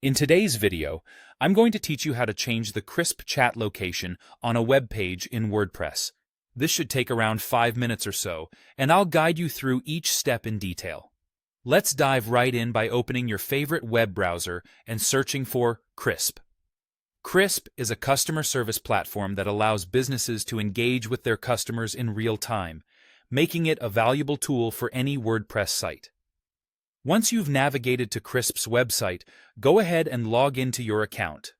In today's video, I'm going to teach you how to change the crisp chat location on a web page in WordPress. This should take around 5 minutes or so, and I'll guide you through each step in detail. Let's dive right in by opening your favorite web browser and searching for Crisp. Crisp is a customer service platform that allows businesses to engage with their customers in real time, making it a valuable tool for any WordPress site. Once you've navigated to Crisp's website, go ahead and log into your account.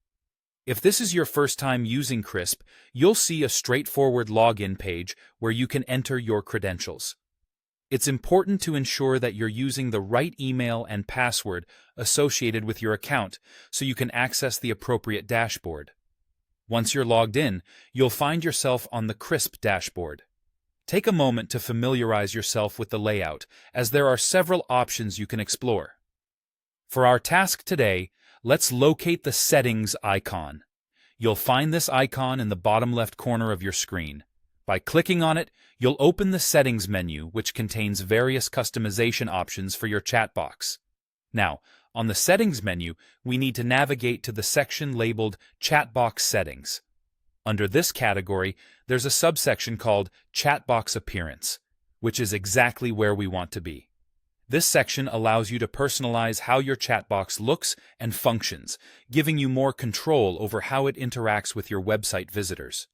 If this is your first time using Crisp, you'll see a straightforward login page where you can enter your credentials. It's important to ensure that you're using the right email and password associated with your account so you can access the appropriate dashboard. Once you're logged in, you'll find yourself on the Crisp dashboard. Take a moment to familiarize yourself with the layout, as there are several options you can explore. For our task today, let's locate the Settings icon. You'll find this icon in the bottom left corner of your screen. By clicking on it, you'll open the Settings menu, which contains various customization options for your chat box. Now, on the Settings menu, we need to navigate to the section labeled Chatbox Settings. Under this category, there's a subsection called Chatbox Appearance, which is exactly where we want to be. This section allows you to personalize how your chatbox looks and functions, giving you more control over how it interacts with your website visitors.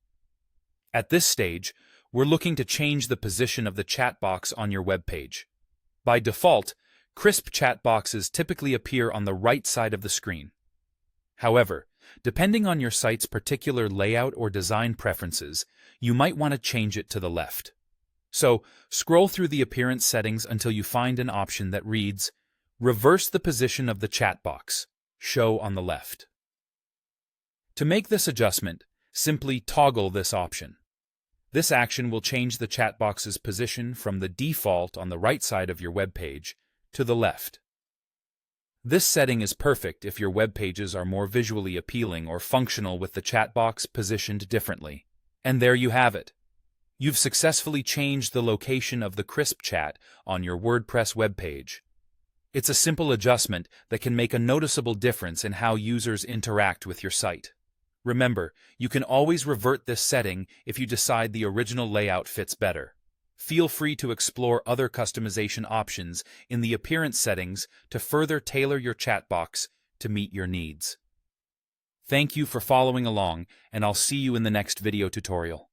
At this stage, we're looking to change the position of the chatbox on your webpage. By default, Crisp chatboxes typically appear on the right side of the screen. However, depending on your site's particular layout or design preferences, you might want to change it to the left. So, scroll through the appearance settings until you find an option that reads, Reverse the position of the chat box, show on the left. To make this adjustment, simply toggle this option. This action will change the chat box's position from the default on the right side of your web page to the left. This setting is perfect if your web pages are more visually appealing or functional with the chat box positioned differently. And there you have it. You've successfully changed the location of the Crisp chat on your WordPress web page. It's a simple adjustment that can make a noticeable difference in how users interact with your site. Remember, you can always revert this setting if you decide the original layout fits better. Feel free to explore other customization options in the appearance settings to further tailor your chat box to meet your needs. Thank you for following along, and I'll see you in the next video tutorial.